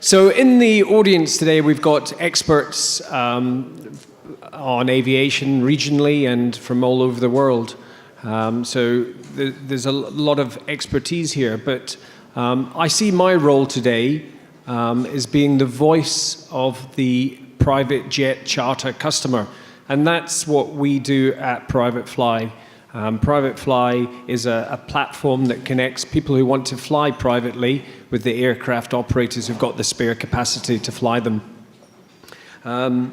So in the audience today, we've got experts on aviation regionally and from all over the world. So there's a lot of expertise here, but I see my role today as being the voice of the private jet charter customer. And that's what we do at Private Fly. Private Fly is a platform that connects people who want to fly privately with the aircraft operators who've got the spare capacity to fly them. I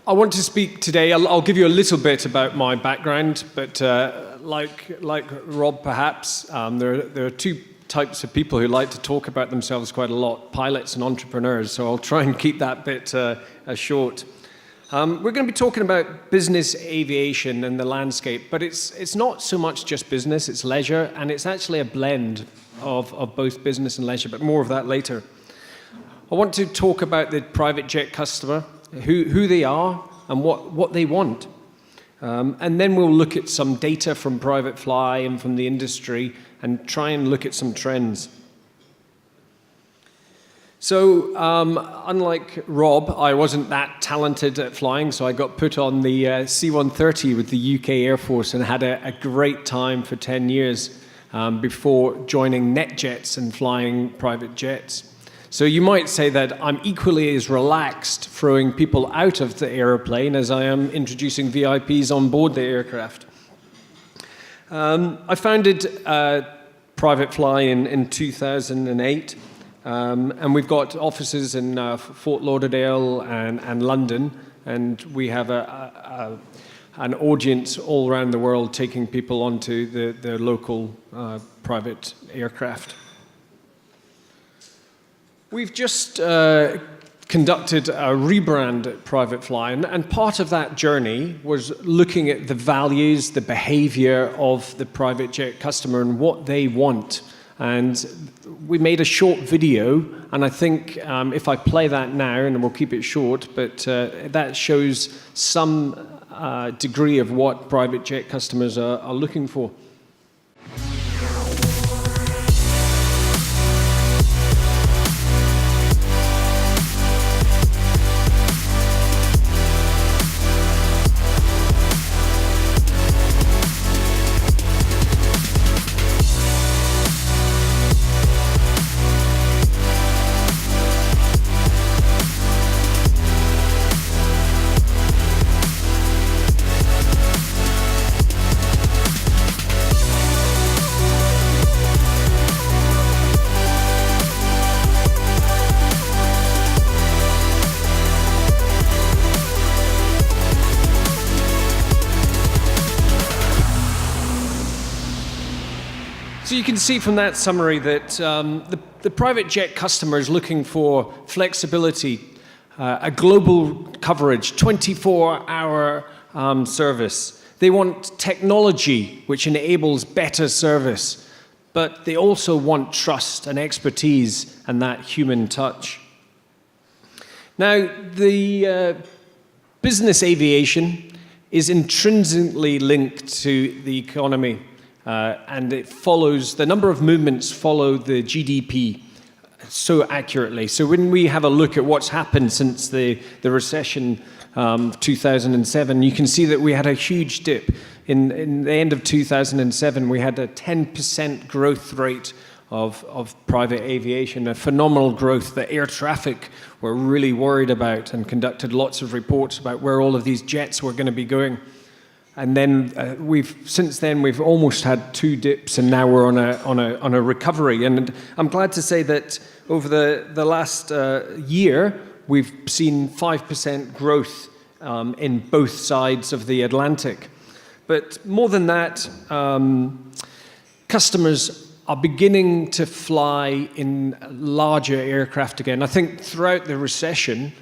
want to speak today, I'll give you a little bit about my background, but like Rob perhaps, there are two types of people who like to talk about themselves quite a lot, pilots and entrepreneurs, so I'll try and keep that bit short. We're going to be talking about business aviation and the landscape, but it's not so much just business, it's leisure, and it's actually a blend of both business and leisure, but more of that later. I want to talk about the private jet customer, who they are and what they want. And then we'll look at some data from Private Fly and from the industry and try and look at some trends. So, unlike Rob, I wasn't that talented at flying, so I got put on the C-130 with the UK Air Force and had a great time for 10 years before joining NetJets and flying private jets. So you might say that I'm equally as relaxed throwing people out of the aeroplane as I am introducing VIPs on board the aircraft. I founded Private Fly in 2008. And we've got offices in Fort Lauderdale and London, and we have an audience all around the world taking people onto the local private aircraft. We've just conducted a rebrand at Private Fly, and part of that journey was looking at the values, the behavior of the private jet customer and what they want. And we made a short video, and I think if I play that now, and we'll keep it short, but that shows some degree of what private jet customers are looking for. So you can see from that summary that the private jet customer is looking for flexibility, a global coverage, 24-hour service. They want technology which enables better service, but they also want trust and expertise and that human touch. Now, the business aviation is intrinsically linked to the economy. And it follows, the number of movements follow the GDP so accurately. So when we have a look at what's happened since the recession 2007, you can see that we had a huge dip. In the end of 2007, we had a 10% growth rate of private aviation, a phenomenal growth that air traffic were really worried about and conducted lots of reports about where all of these jets were going to be going. And then since then we've almost had two dips, and now we're on a recovery. And I'm glad to say that over the last year we've seen 5% growth in both sides of the Atlantic. But more than that, customers are beginning to fly in larger aircraft again. I think throughout the recession,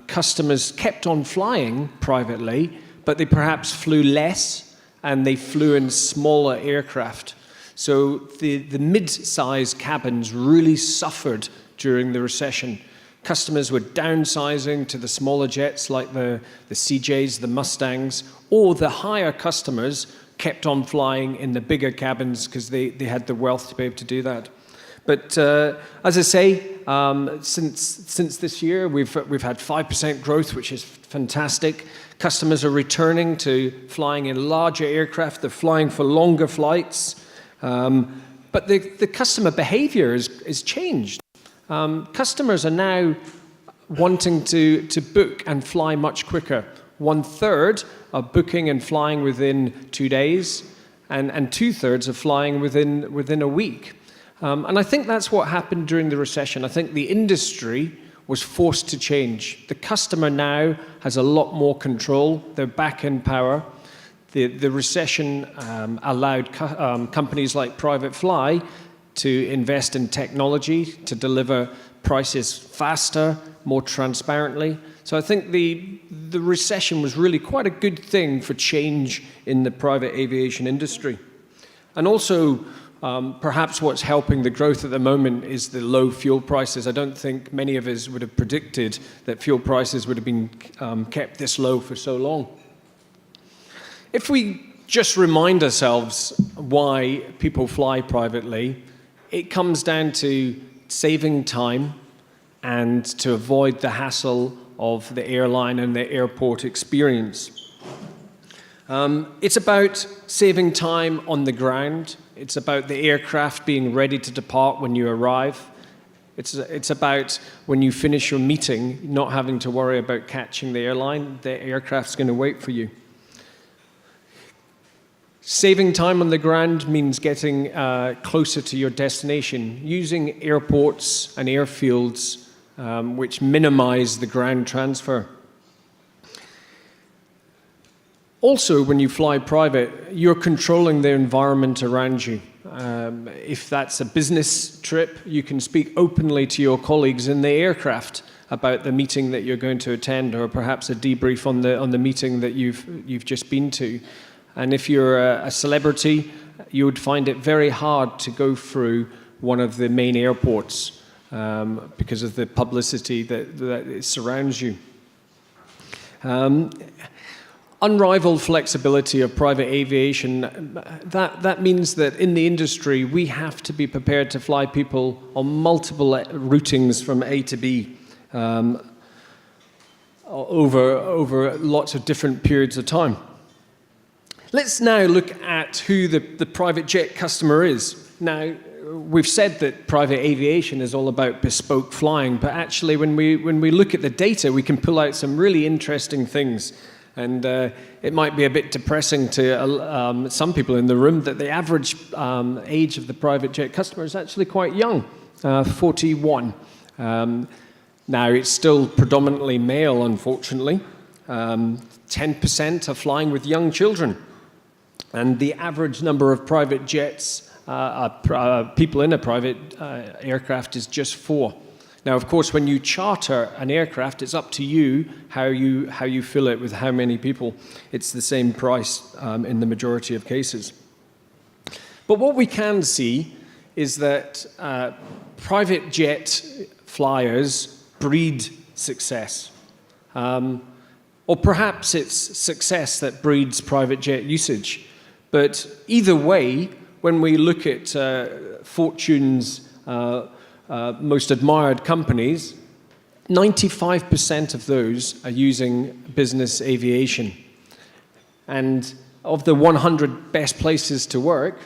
customers kept on flying privately, but they perhaps flew less, and they flew in smaller aircraft. So the mid-size cabins really suffered during the recession. Customers were downsizing to the smaller jets like the CJs, the Mustangs, or the higher customers kept on flying in the bigger cabins because they had the wealth to be able to do that. But as I say, since this year, we've had 5% growth, which is fantastic. Customers are returning to flying in larger aircraft. They're flying for longer flights. But the customer behavior is changed. Customers are now wanting to book and fly much quicker. 1/3 are booking and flying within 2 days, and 2/3 are flying within a week. And I think that's what happened during the recession. I think the industry was forced to change. The customer now has a lot more control. They're back in power. The recession allowed companies like Private Fly to invest in technology to deliver prices faster, more transparently. So I think the recession was really quite a good thing for change in the private aviation industry. And also, perhaps what's helping the growth at the moment is the low fuel prices. I don't think many of us would have predicted that fuel prices would have been kept this low for so long. If we just remind ourselves why people fly privately, it comes down to saving time and to avoid the hassle of the airline and the airport experience. It's about saving time on the ground. It's about the aircraft being ready to depart when you arrive. It's about when you finish your meeting, not having to worry about catching the airline. The aircraft's going to wait for you. Saving time on the ground means getting closer to your destination, using airports and airfields which minimize the ground transfer. Also, when you fly private, you're controlling the environment around you. If that's a business trip, you can speak openly to your colleagues in the aircraft about the meeting that you're going to attend, or perhaps a debrief on the meeting that you've just been to. And if you're a celebrity, you would find it very hard to go through one of the main airports because of the publicity that surrounds you. Unrivaled flexibility of private aviation, that means that in the industry, we have to be prepared to fly people on multiple routings from A to B over lots of different periods of time. Let's now look at who the private jet customer is. Now, we've said that private aviation is all about bespoke flying, but actually when we look at the data, we can pull out some really interesting things. And it might be a bit depressing to some people in the room that the average age of the private jet customer is actually quite young, 41. Now, it's still predominantly male, unfortunately. 10% are flying with young children. And the average number of private jets, people in a private aircraft, is just 4. Now, of course, when you charter an aircraft, it's up to you how you fill it with how many people. It's the same price in the majority of cases. But what we can see is that private jet flyers breed success. Or perhaps it's success that breeds private jet usage. But either way, when we look at Fortune's most admired companies, 95% of those are using business aviation. And of the 100 best places to work,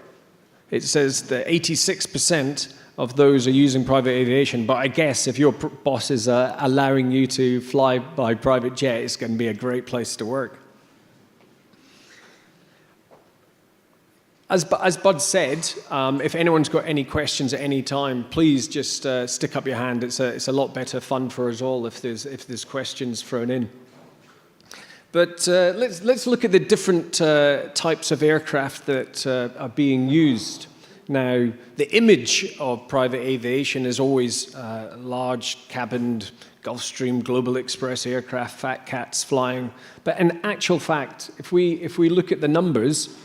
it says that 86% of those are using private aviation. But I guess if your boss is allowing you to fly by private jet, it's going to be a great place to work. As Bud said, if anyone's got any questions at any time, please just stick up your hand. It's a lot better fun for us all if there's questions thrown in. But let's look at the different types of aircraft that are being used. Now, the image of private aviation is always large cabined Gulfstream, Global Express aircraft, fat cats flying. But in actual fact, if we look at the numbers,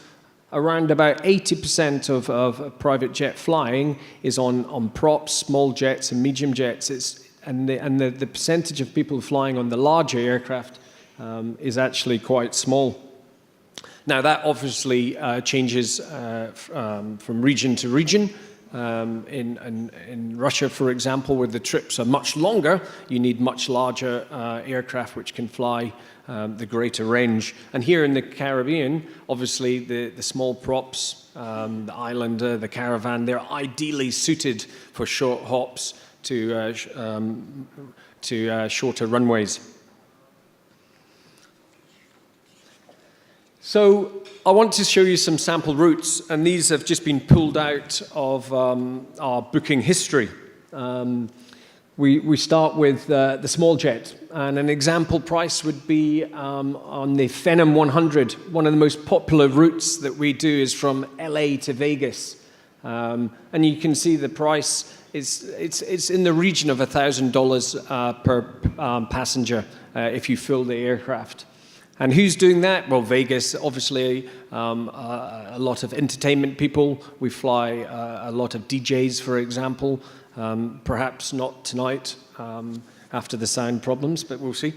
around about 80% of private jet flying is on props, small jets and medium jets. the percentage of people flying on the larger aircraft is actually quite small. Now that obviously changes from region to region. In Russia, for example, where the trips are much longer, you need much larger aircraft which can fly the greater range. And here in the Caribbean, obviously the small props, the Islander, the Caravan, they're ideally suited for short hops to shorter runways. So I want to show you some sample routes, and these have just been pulled out of our booking history. We start with the small jet, and an example price would be on the Phenom 100. One of the most popular routes that we do is from LA to Vegas, and you can see the price it's in the region of $1,000 per passenger if you fill the aircraft. And who's doing that? Well, Vegas, obviously, a lot of entertainment people. We fly a lot of DJs, for example. Perhaps not tonight after the sound problems, but we'll see.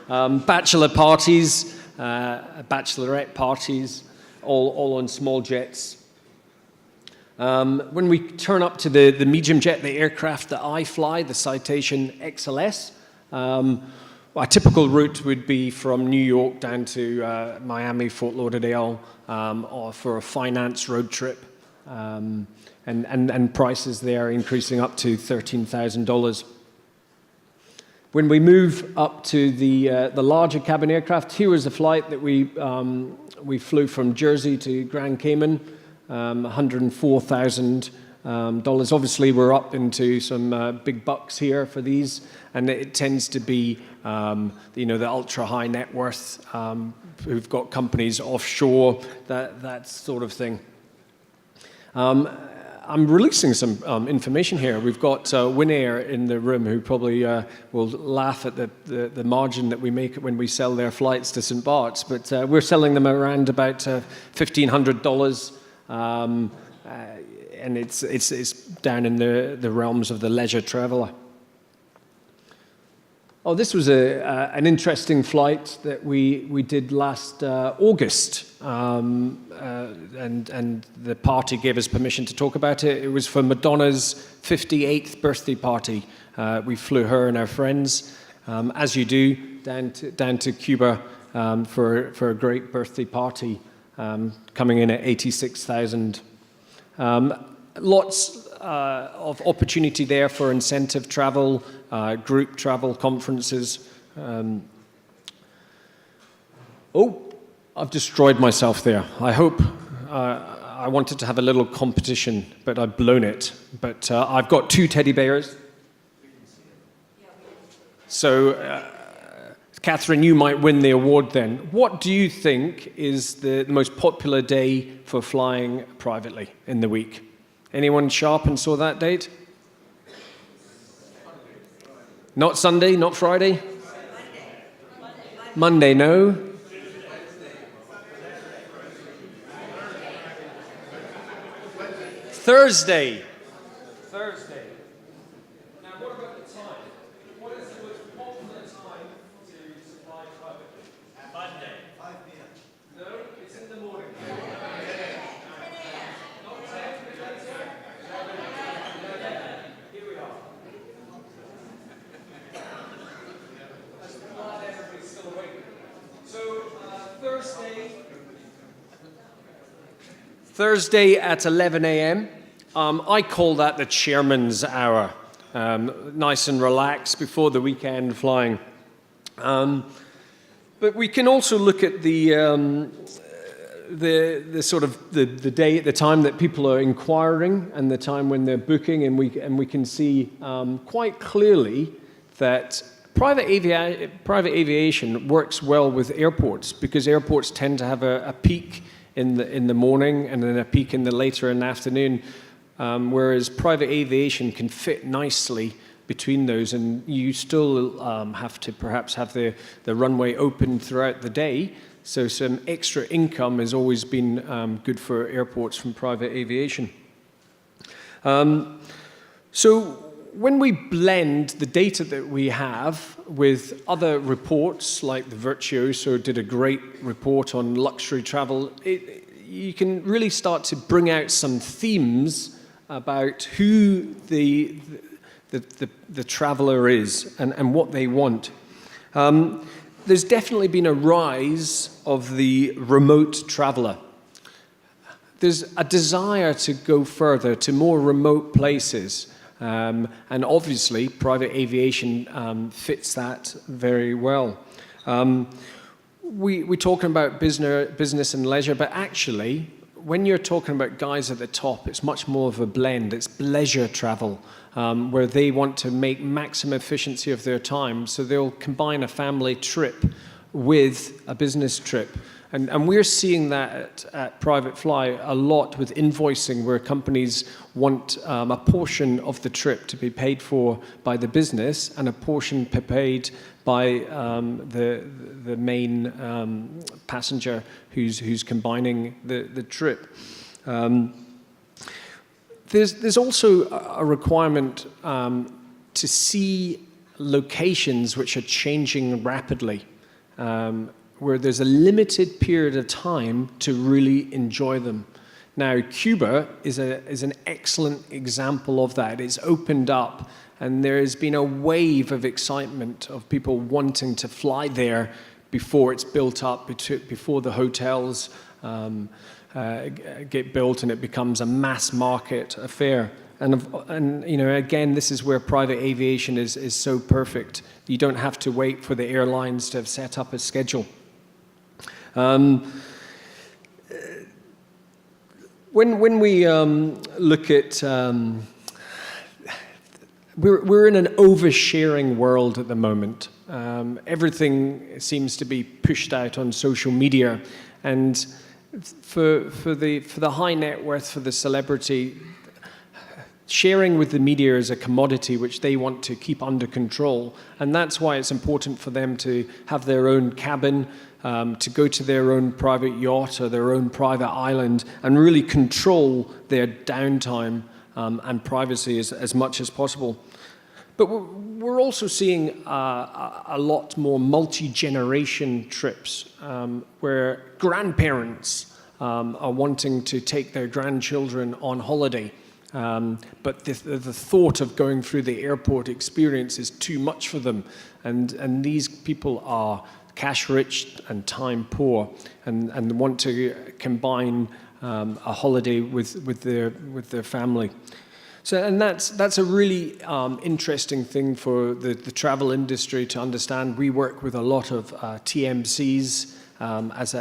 Bachelor parties, bachelorette parties, all on small jets. When we turn up to the medium jet, the aircraft that I fly, the Citation XLS, a typical route would be from New York down to Miami, Fort Lauderdale, or for a finance road trip. And prices there increasing up to $13,000. When we move up to the larger cabin aircraft, here was a flight that we flew from Jersey to Grand Cayman, $104,000. Obviously, we're up into some big bucks here for these, and it tends to be the ultra high net worth who've got companies offshore, that sort of thing. I'm releasing some information here. We've got Winair in the room who probably will laugh at the margin that we make when we sell their flights to St. Bart's, but we're selling them around about $1,500. And it's down in the realms of the leisure traveler. Oh, this was an interesting flight that we did last August, and the party gave us permission to talk about it. It was for Madonna's 58th birthday party. We flew her and our friends, as you do, down to Cuba for a great birthday party, coming in at $86,000. Lots of opportunity there for incentive travel, group travel, conferences. I've destroyed myself there. I hope I wanted to have a little competition, but I've blown it. But I've got 2 teddy bears. So, Catherine, you might win the award then. What do you think is the most popular day for flying privately in the week? Anyone sharp and saw that date? Not Sunday, not Friday? Monday, no. Thursday. Now, what about the time? What is the most popular time to fly privately? Monday. 5 p.m. No, it's in the morning. Thursday at 11 a.m. I call that the chairman's hour. Nice and relaxed before the weekend flying. But we can also look at the sort of the day, the time that people are inquiring, and the time when they're booking, and we can see quite clearly that private aviation works well with airports, because airports tend to have a peak in the morning and then a peak in the later in the afternoon, whereas private aviation can fit nicely between those, and you still have to perhaps have the runway open throughout the day. So some extra income has always been good for airports from private aviation. So when we blend the data that we have with other reports, like the Virtuoso did a great report on luxury travel, you can really start to bring out some themes about who the traveler is and what they want. There's definitely been a rise of the remote traveler. There's a desire to go further to more remote places. And obviously, private aviation fits that very well. We're talking about business and leisure, but actually, when you're talking about guys at the top, it's much more of a blend. It's leisure travel, where they want to make maximum efficiency of their time, so they'll combine a family trip with a business trip. And we're seeing that at Private Fly a lot with invoicing, where companies want a portion of the trip to be paid for by the business and a portion paid by the main passenger who's combining the trip. There's also a requirement to see locations which are changing rapidly. Where there's a limited period of time to really enjoy them. Now, Cuba is an excellent example of that. It's opened up, and there has been a wave of excitement of people wanting to fly there before it's built up, before the hotels get built and it becomes a mass market affair. And you know, again, this is where private aviation is so perfect. You don't have to wait for the airlines to have set up a schedule. When we look at, we're in an oversharing world at the moment. Everything seems to be pushed out on social media, and for the high net worth, for the celebrity, sharing with the media is a commodity which they want to keep under control, and that's why it's important for them to have their own cabin, to go to their own private yacht or their own private island and really control their downtime and privacy as much as possible. But we're also seeing a lot more multi-generation trips where grandparents are wanting to take their grandchildren on holiday. But the thought of going through the airport experience is too much for them. And these people are cash rich and time poor and want to combine a holiday with their family. So, and that's a really interesting thing for the travel industry to understand. We work with a lot of TMCs as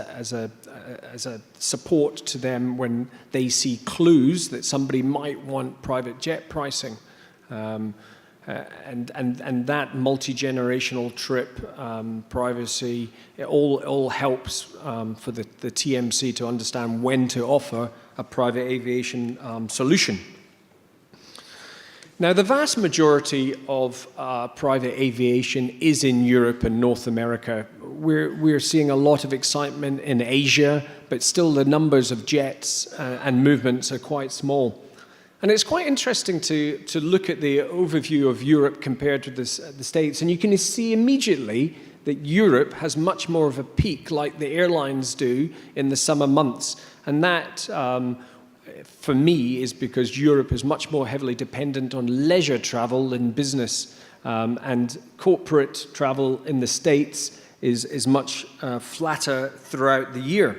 a support to them when they see clues that somebody might want private jet pricing. And that multi-generational trip, privacy, it all helps for the TMC to understand when to offer a private aviation solution. Now, the vast majority of private aviation is in Europe and North America. We're seeing a lot of excitement in Asia, but still the numbers of jets and movements are quite small. And it's quite interesting to look at the overview of Europe compared to the States, and you can see immediately that Europe has much more of a peak like the airlines do in the summer months. And that, for me, is because Europe is much more heavily dependent on leisure travel than business. And corporate travel in the States is much flatter throughout the year.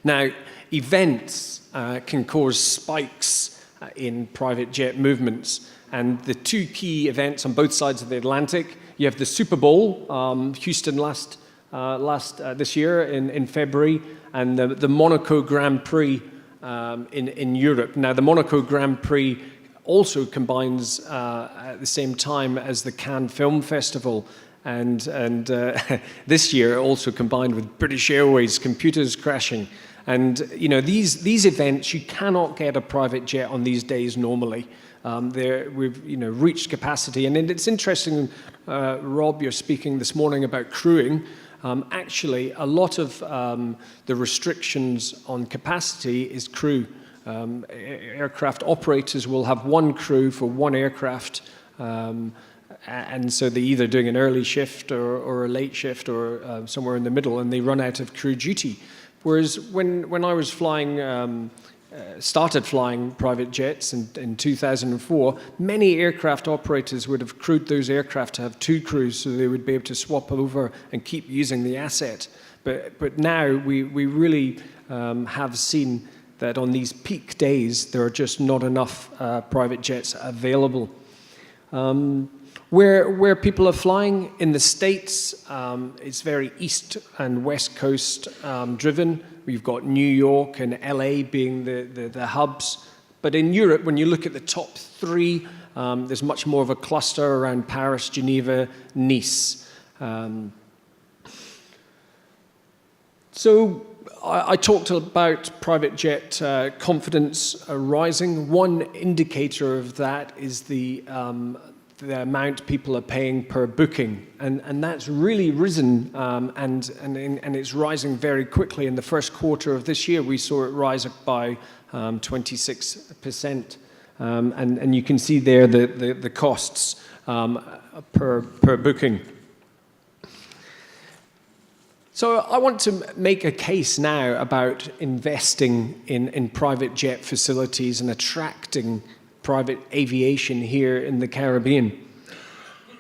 Now, events can cause spikes in private jet movements. And the two key events on both sides of the Atlantic, you have the Super Bowl, Houston this year in February, and the Monaco Grand Prix in Europe. Now, the Monaco Grand Prix also combines at the same time as the Cannes Film Festival. And this year also combined with British Airways computers crashing. And you know, these events, you cannot get a private jet on these days normally. We've reached capacity, and it's interesting, Rob, you're speaking this morning about crewing. Actually, a lot of the restrictions on capacity is crew. Aircraft operators will have one crew for one aircraft, and so they're either doing an early shift or a late shift or somewhere in the middle, and they run out of crew duty. Whereas when I was flying, started flying private jets in 2004, many aircraft operators would have crewed those aircraft to have two crews, so they would be able to swap over and keep using the asset. But now we really have seen that on these peak days, there are just not enough private jets available. Where people are flying in the States, it's very east and west coast driven. We've got New York and LA being the hubs. But in Europe, when you look at the top three, there's much more of a cluster around Paris, Geneva, Nice. So I talked about private jet confidence rising. One indicator of that is the amount people are paying per booking, and that's really risen, and it's rising very quickly. In the first quarter of this year, we saw it rise by 26%, and you can see there the costs per booking. So I want to make a case now about investing in private jet facilities and attracting private aviation here in the Caribbean.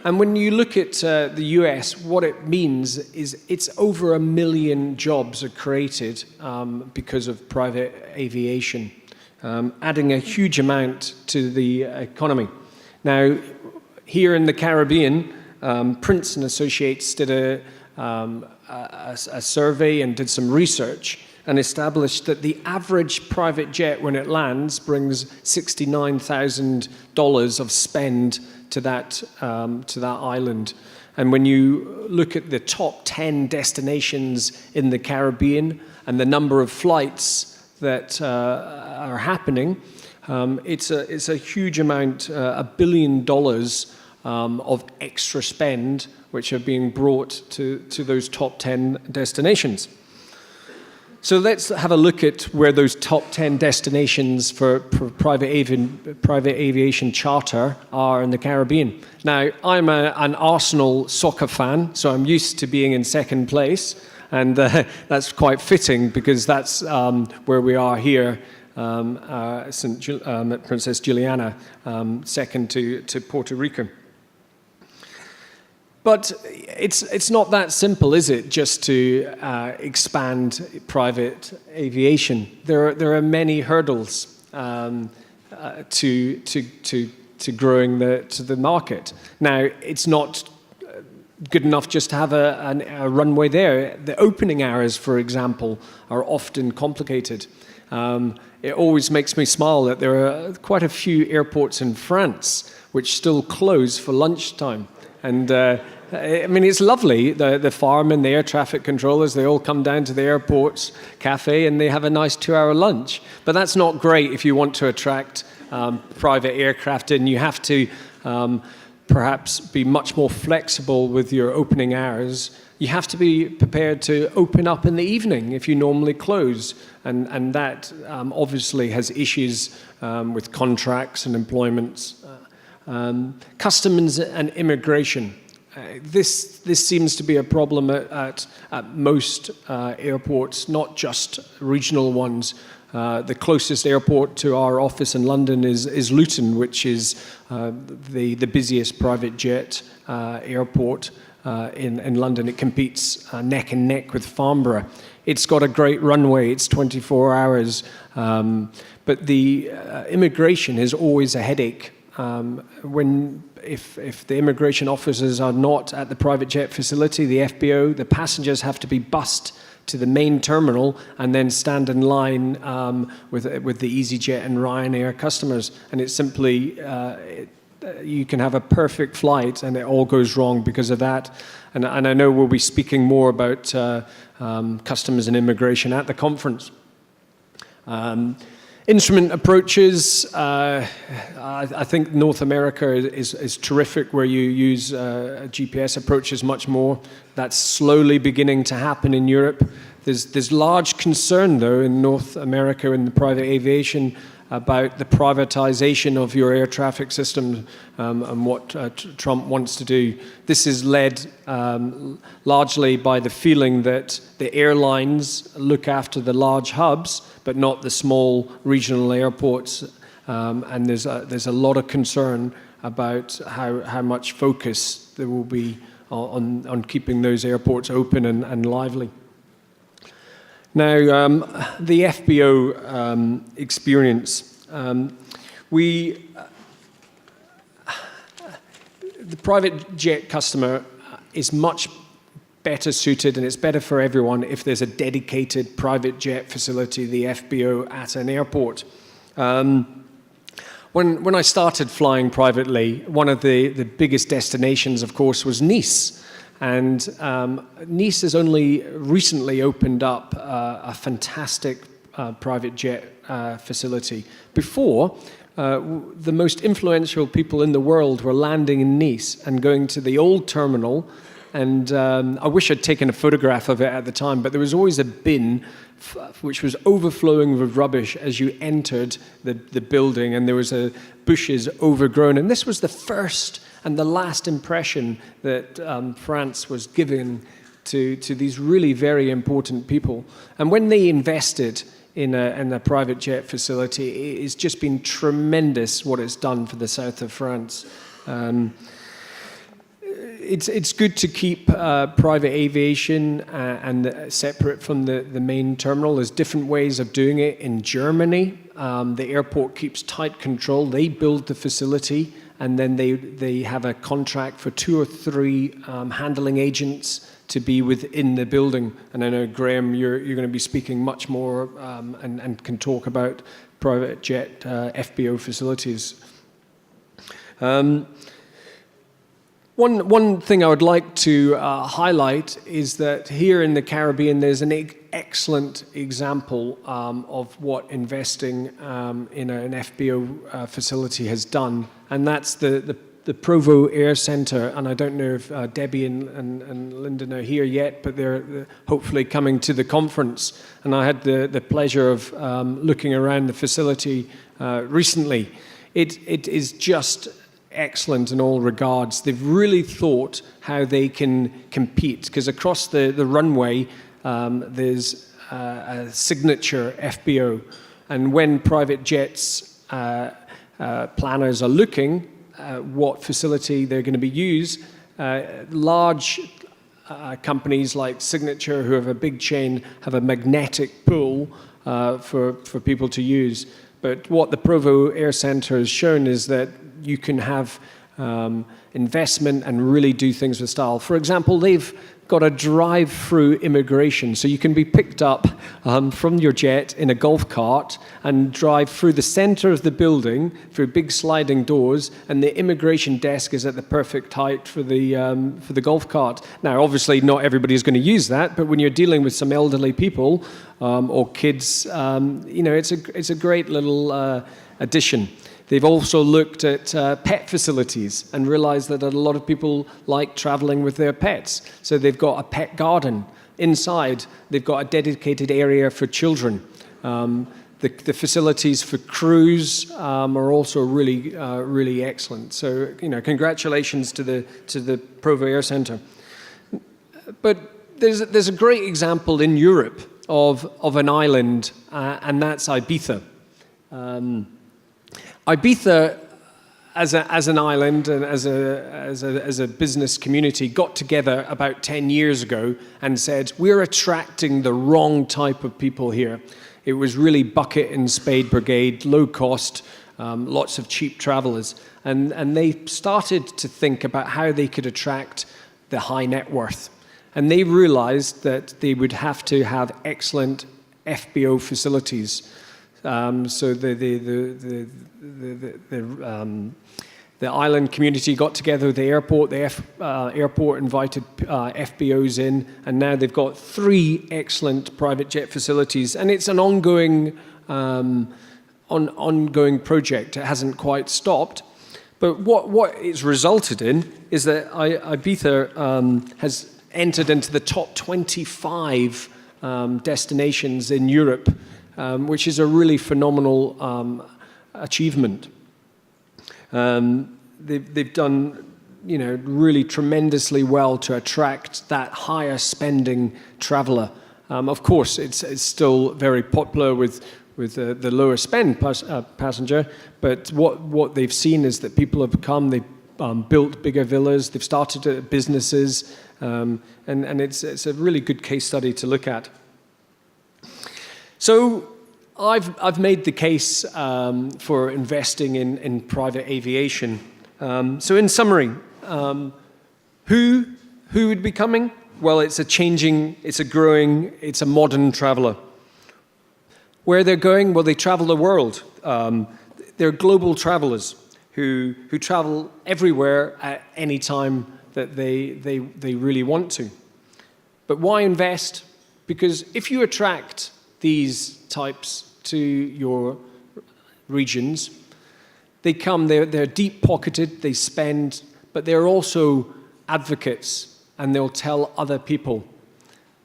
And when you look at the US, what it means is it's over 1 million jobs are created because of private aviation, adding a huge amount to the economy. Now, here in the Caribbean, Prince & Associates did a survey and did some research and established that the average private jet, when it lands, brings $69,000 of spend to that island. And when you look at the top 10 destinations in the Caribbean and the number of flights that are happening, it's a huge amount, $1 billion of extra spend, which are being brought to those top 10 destinations. So let's have a look at where those top 10 destinations for private aviation charter are in the Caribbean. Now, I'm an Arsenal soccer fan, so I'm used to being in second place, and that's quite fitting because that's where we are here, Princess Juliana, second to Puerto Rico. But it's not that simple, is it, just to expand private aviation? There are many hurdles to growing the market. Now, it's not good enough just to have a runway there. The opening hours, for example, are often complicated. It always makes me smile that there are quite a few airports in France which still close for lunchtime. And I mean, it's lovely. The firemen, the air traffic controllers, they all come down to the airport's cafe and they have a nice 2-hour lunch. But that's not great if you want to attract private aircraft in. You have to perhaps be much more flexible with your opening hours. You have to be prepared to open up in the evening if you normally close. And that obviously has issues with contracts and employments. Customs and immigration. This seems to be a problem at most airports, not just regional ones. The closest airport to our office in London is Luton, which is the busiest private jet airport in London. It competes neck and neck with Farnborough. It's got a great runway. It's 24 hours. But the immigration is always a headache. If the immigration officers are not at the private jet facility, the FBO, the passengers have to be bussed to the main terminal and then stand in line with the EasyJet and Ryanair customers. And it's simply, you can have a perfect flight and it all goes wrong because of that. And I know we'll be speaking more about customs and immigration at the conference. Instrument approaches, I think North America is terrific where you use GPS approaches much more. That's slowly beginning to happen in Europe. There's large concern, though, in North America in the private aviation about the privatization of your air traffic system and what Trump wants to do. This is led largely by the feeling that the airlines look after the large hubs, but not the small regional airports. And there's a lot of concern about how much focus there will be on keeping those airports open and lively. Now, the FBO experience. The private jet customer is much better suited, and it's better for everyone if there's a dedicated private jet facility, the FBO, at an airport. When I started flying privately, one of the biggest destinations, of course, was Nice. And Nice has only recently opened up a fantastic private jet facility. Before, the most influential people in the world were landing in Nice and going to the old terminal. And I wish I'd taken a photograph of it at the time, but there was always a bin which was overflowing with rubbish as you entered the building, and there was bushes overgrown. And this was the first and the last impression that France was giving to these really very important people. And when they invested in a private jet facility, it's just been tremendous what it's done for the south of France. It's good to keep private aviation and separate from the main terminal. There's different ways of doing it. In Germany, the airport keeps tight control. They build the facility, and then they have a contract for 2 or 3 handling agents to be within the building. And I know, Graham, you're going to be speaking much more and can talk about private jet FBO facilities. One thing I would like to highlight is that here in the Caribbean, there's an excellent example of what investing in an FBO facility has done, and that's the Provo Air Center. And I don't know if Debbie and Lyndon are here yet, but they're hopefully coming to the conference. And I had the pleasure of looking around the facility recently. It is just excellent in all regards. They've really thought how they can compete, because across the runway there's a signature FBO, and when private jets planners are looking at what facility they're going to be used, large companies like Signature, who have a big chain, have a magnetic pull for people to use. But what the Provo Air Center has shown is that you can have investment and really do things with style. For example, they've got a drive-through immigration, so you can be picked up from your jet in a golf cart and drive through the center of the building through big sliding doors, and the immigration desk is at the perfect height for the golf cart. Now, obviously, not everybody's going to use that, but when you're dealing with some elderly people or kids, it's a great little addition. They've also looked at pet facilities and realized that a lot of people like traveling with their pets. So they've got a pet garden. Inside, they've got a dedicated area for children. The facilities for crews are also really excellent. So, congratulations to the Provo Air Center. But there's a great example in Europe of an island, and that's Ibiza. Ibiza, as an island and as a business community, got together about 10 years ago and said, we're attracting the wrong type of people here. It was really bucket and spade brigade, low cost, lots of cheap travelers. And they started to think about how they could attract the high net worth. And they realized that they would have to have excellent FBO facilities. So the island community got together with the airport. The airport invited FBOs in, and now they've got 3 excellent private jet facilities. And it's an ongoing project. It hasn't quite stopped. But what it's resulted in is that Ibiza has entered into the top 25 destinations in Europe, which is a really phenomenal achievement. They've done, really tremendously well to attract that higher spending traveler. Of course, it's still very popular with the lower spend passenger, but what they've seen is that people have come, they've built bigger villas, they've started businesses, and it's a really good case study to look at. So I've made the case for investing in private aviation. So in summary, who would be coming? Well, it's a changing, it's a growing, it's a modern traveler. Where they're going? Well, they travel the world. They're global travelers who travel everywhere at any time that they really want to. But why invest? Because if you attract these types to your regions, they come, they're deep-pocketed, they spend, but they're also advocates, and they'll tell other people.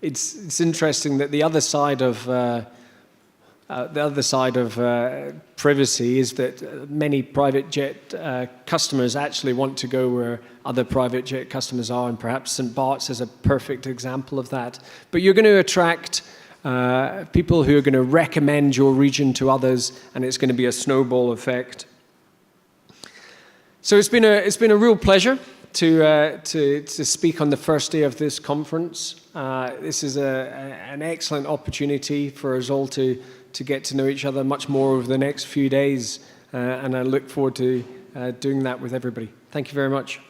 It's interesting that the other side of privacy is that many private jet customers actually want to go where other private jet customers are, and perhaps St. Bart's is a perfect example of that. But you're going to attract people who are going to recommend your region to others, and it's going to be a snowball effect. So it's been a real pleasure to speak on the first day of this conference. This is an excellent opportunity for us all to get to know each other much more over the next few days, and I look forward to doing that with everybody. Thank you very much.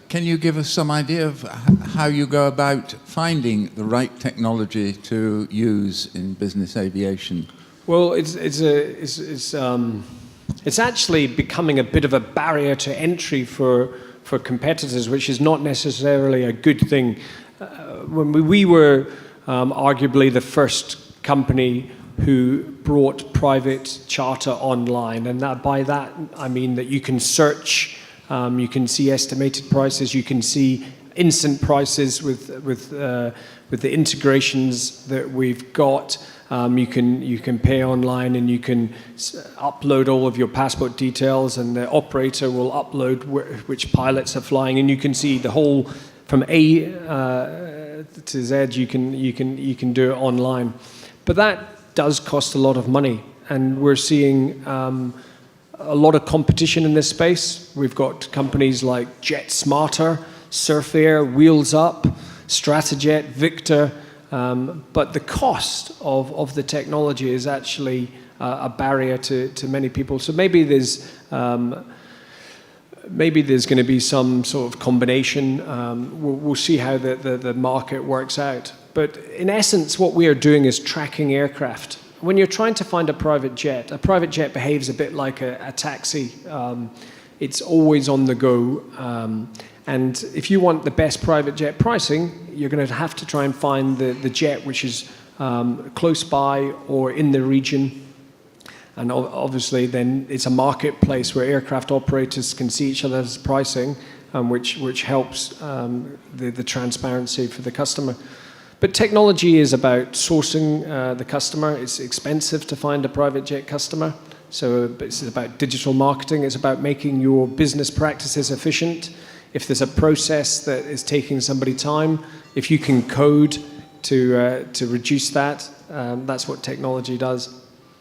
Can you give us some idea of how you go about finding the right technology to use in business aviation? Well, it's actually becoming a bit of a barrier to entry for competitors, which is not necessarily a good thing. When we were arguably the first company who brought private charter online, and by that I mean that you can search. You can see estimated prices. You can see instant prices with the integrations that we've got. You can pay online, and you can upload all of your passport details, and the operator will upload which pilots are flying, and you can see the whole from A to Z. You can do it online, but that does cost a lot of money, and we're seeing a lot of competition in this space. We've got companies like Jet Smarter, Surfair, Wheels Up, Stratajet, Victor, but the cost of the technology is actually a barrier to many people. So maybe there's going to be some sort of combination. We'll see how the market works out. But in essence, what we are doing is tracking aircraft. When you're trying to find a private jet behaves a bit like a taxi. It's always on the go. And if you want the best private jet pricing, you're going to have to try and find the jet which is close by or in the region. And obviously then it's a marketplace where aircraft operators can see each other's pricing, which helps the transparency for the customer. But technology is about sourcing the customer. It's expensive to find a private jet customer. So it's about digital marketing. It's about making your business practices efficient. If there's a process that is taking somebody time, if you can code to reduce that, that's what technology does.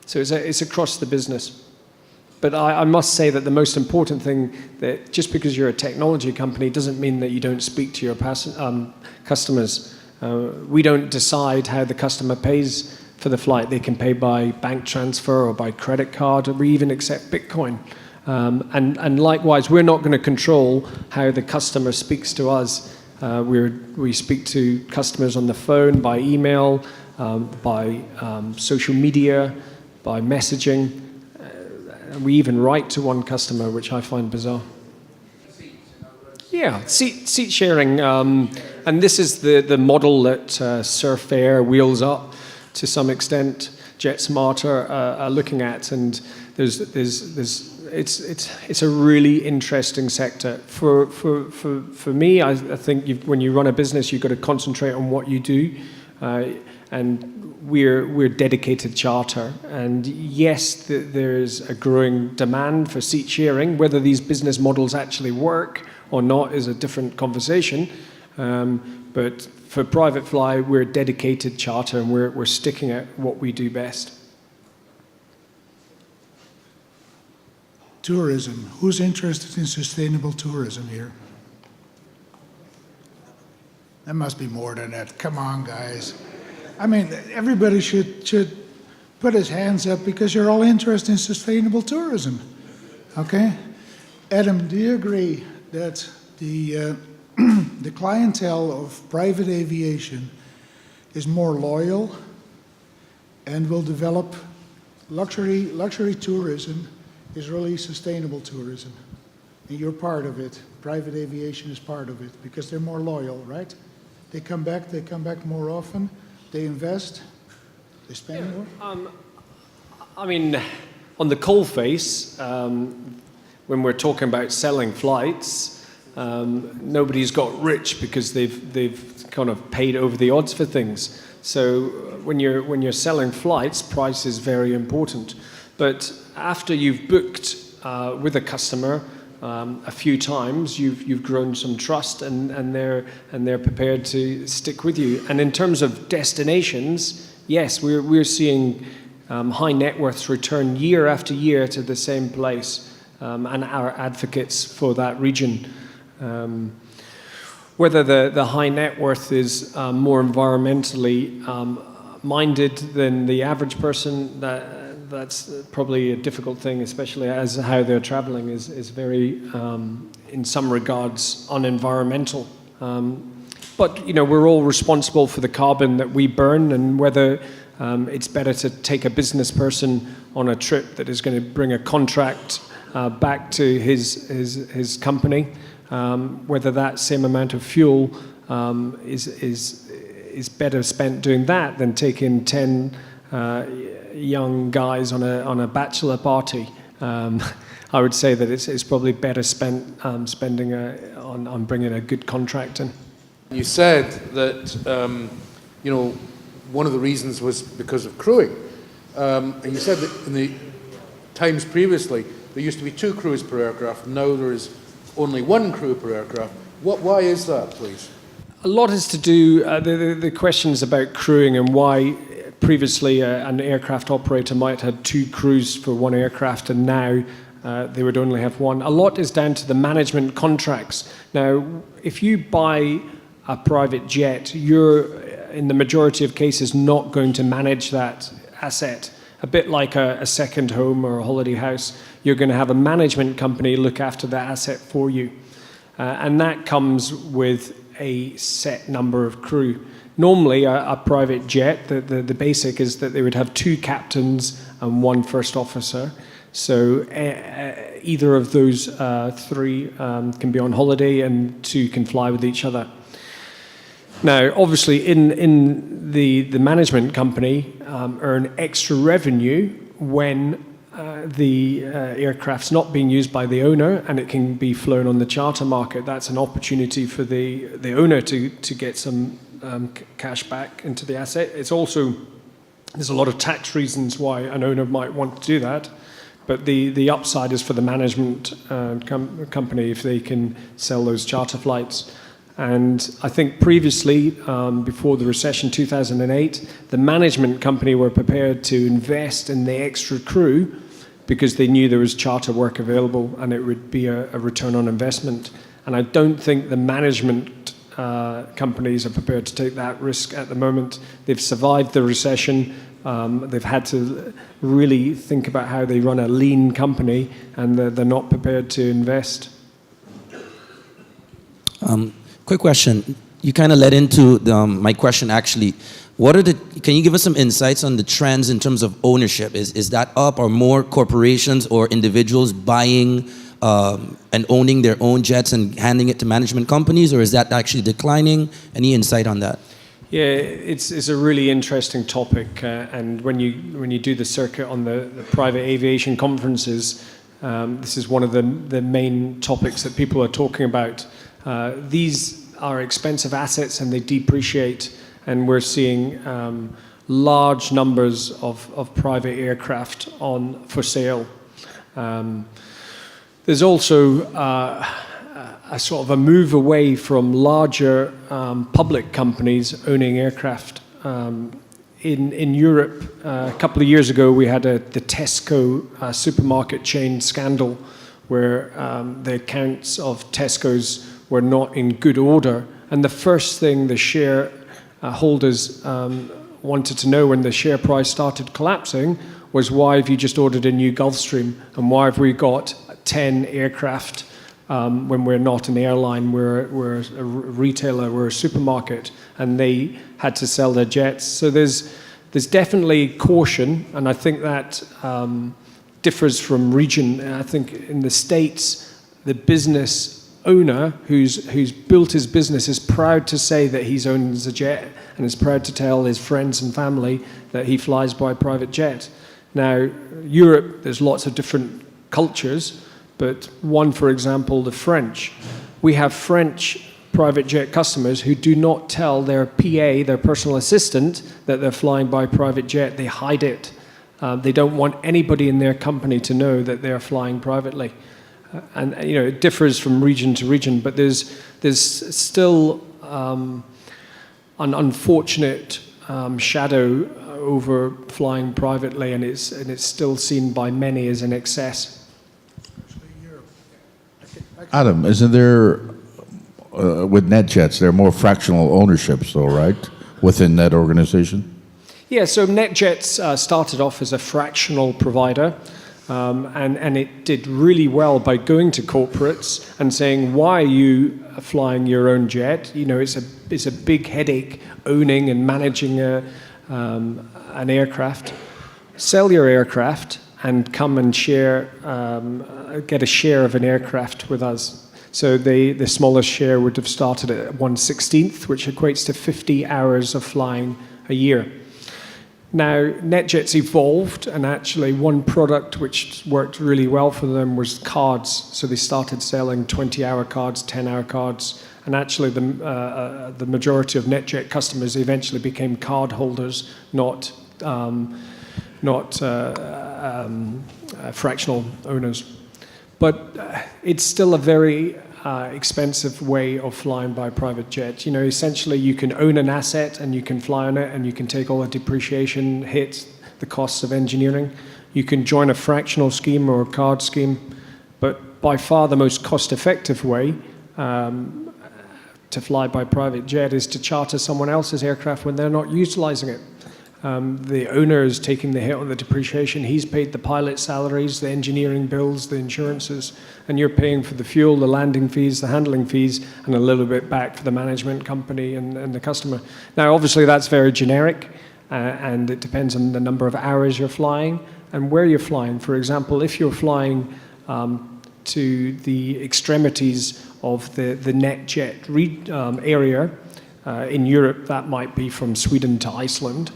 So it's across the business. But I must say that the most important thing, that just because you're a technology company doesn't mean that you don't speak to your customers. We don't decide how the customer pays for the flight. They can pay by bank transfer or by credit card, or we even accept Bitcoin. And likewise, we're not going to control how the customer speaks to us. We speak to customers on the phone, by email, by social media, by messaging. We even write to one customer, which I find bizarre. Yeah, seat sharing, and this is the model that Surfair, Wheels Up, to some extent, Jet Smarter are looking at, and there's it's a really interesting sector. For me, I think when you run a business, you've got to concentrate on what you do, and we're dedicated charter. And yes, there's a growing demand for seat sharing. Whether these business models actually work or not is a different conversation. But for private fly, we're dedicated charter, and we're sticking at what we do best. Tourism. Who's interested in sustainable tourism here? There must be more than that. Come on, guys. I mean, everybody should put his hands up because you're all interested in sustainable tourism. Okay? Adam, do you agree that the the clientele of private aviation is more loyal and will develop luxury tourism is really sustainable tourism? And you're part of it. Private aviation is part of it because they're more loyal, right? They come back more often, they invest, they spend more? I mean, on the coalface, when we're talking about selling flights, nobody's got rich because they've kind of paid over the odds for things. So when you're selling flights, price is very important. But after you've booked with a customer a few times, you've grown some trust, and they're prepared to stick with you. And in terms of destinations, yes, we're seeing high net worths return year after year to the same place, and our advocates for that region. Whether the high net worth is more environmentally minded than the average person, that's probably a difficult thing, especially as how they're traveling is very, in some regards, unenvironmental. But we're all responsible for the carbon that we burn, and whether it's better to take a business person on a trip that is going to bring a contract back to his company, whether that same amount of fuel is better spent doing that than taking 10 young guys on a bachelor party. I would say that it's probably better spent spending on bringing a good contract in. You said that one of the reasons was because of crewing, and you said that in the times previously there used to be 2 crews per aircraft. Now there is only 1 crew per aircraft. Why is that, please? A lot is to do, the questions about crewing and why previously an aircraft operator might have 2 crews for 1 aircraft, and now they would only have 1. A lot is down to the management contracts. Now, if you buy a private jet, you're, in the majority of cases, not going to manage that asset. A bit like a second home or a holiday house, you're going to have a management company look after that asset for you. And that comes with a set number of crew. Normally, a private jet, the basic is that they would have 2 captains and 1 first officer. So either of those 3 can be on holiday, and 2 can fly with each other. Now, obviously, in the management company earn extra revenue when the aircraft's not being used by the owner and it can be flown on the charter market. That's an opportunity for the owner to get some cash back into the asset. It's also, there's a lot of tax reasons why an owner might want to do that, but the upside is for the management company if they can sell those charter flights. And I think previously, before the recession 2008, the management company were prepared to invest in the extra crew because they knew there was charter work available and it would be a return on investment. And I don't think the management companies are prepared to take that risk at the moment. They've survived the recession. They've had to really think about how they run a lean company, and they're not prepared to invest. Quick question. You kind of led into my question, actually. Can you give us some insights on the trends in terms of ownership? Is that up? Are more corporations or individuals buying and owning their own jets and handing it to management companies, or is that actually declining? Any insight on that? Yeah, it's a really interesting topic, and when you do the circuit on the private aviation conferences, This is one of the main topics that people are talking about. These are expensive assets and they depreciate, and we're seeing large numbers of private aircraft for sale. There's also a sort of a move away from larger public companies owning aircraft. In Europe, a couple of years ago, we had the Tesco supermarket chain scandal, where the accounts of Tesco's were not in good order. And the first thing the share holders wanted to know when the share price started collapsing was, why have you just ordered a new Gulfstream? And why have we got 10 aircraft when we're not an airline, we're a retailer, we're a supermarket, and they had to sell their jets. So there's definitely caution, and I think that differs from region. I think in the States, the business owner who's built his business is proud to say that he owns a jet, and is proud to tell his friends and family that he flies by private jet. Now, Europe, there's lots of different cultures, but one, for example, the French. We have French private jet customers who do not tell their PA, their personal assistant, that they're flying by private jet. They hide it. They don't want anybody in their company to know that they're flying privately. And it differs from region to region, but there's still an unfortunate shadow over flying privately, and it's still seen by many as an excess. Adam, isn't there, with NetJets, there are more fractional ownerships though, right, within that organization? Yeah, so NetJets started off as a fractional provider, and it did really well by going to corporates and saying, why are you flying your own jet? It's a big headache owning and managing an aircraft. Sell your aircraft and come and get a share of an aircraft with us. So the smallest share would have started at 1/16, which equates to 50 hours of flying a year. Now, NetJets evolved, and actually one product which worked really well for them was cards. So they started selling 20-hour cards, 10-hour cards, and actually the majority of NetJet customers eventually became card holders, not fractional owners. But it's still a very expensive way of flying by private jet. Essentially you can own an asset and you can fly on it, and you can take all the depreciation hits, the costs of engineering. You can join a fractional scheme or a card scheme, but by far the most cost-effective way to fly by private jet is to charter someone else's aircraft when they're not utilizing it. The owner is taking the hit on the depreciation. He's paid the pilot salaries, the engineering bills, the insurances, and you're paying for the fuel, the landing fees, the handling fees, and a little bit back for the management company and the customer. Now, obviously, that's very generic, and it depends on the number of hours you're flying and where you're flying. For example, if you're flying to the extremities of the NetJet area in Europe, that might be from Sweden to Iceland.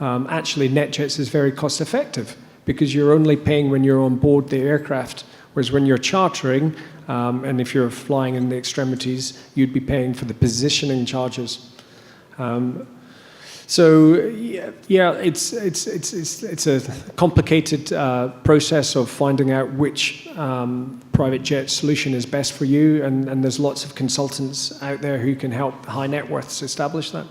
Actually, NetJets is very cost effective because you're only paying when you're on board the aircraft, whereas when you're chartering, and if you're flying in the extremities, you'd be paying for the positioning charges. So yeah, it's a complicated process of finding out which private jet solution is best for you, and there's lots of consultants out there who can help high net worths establish that.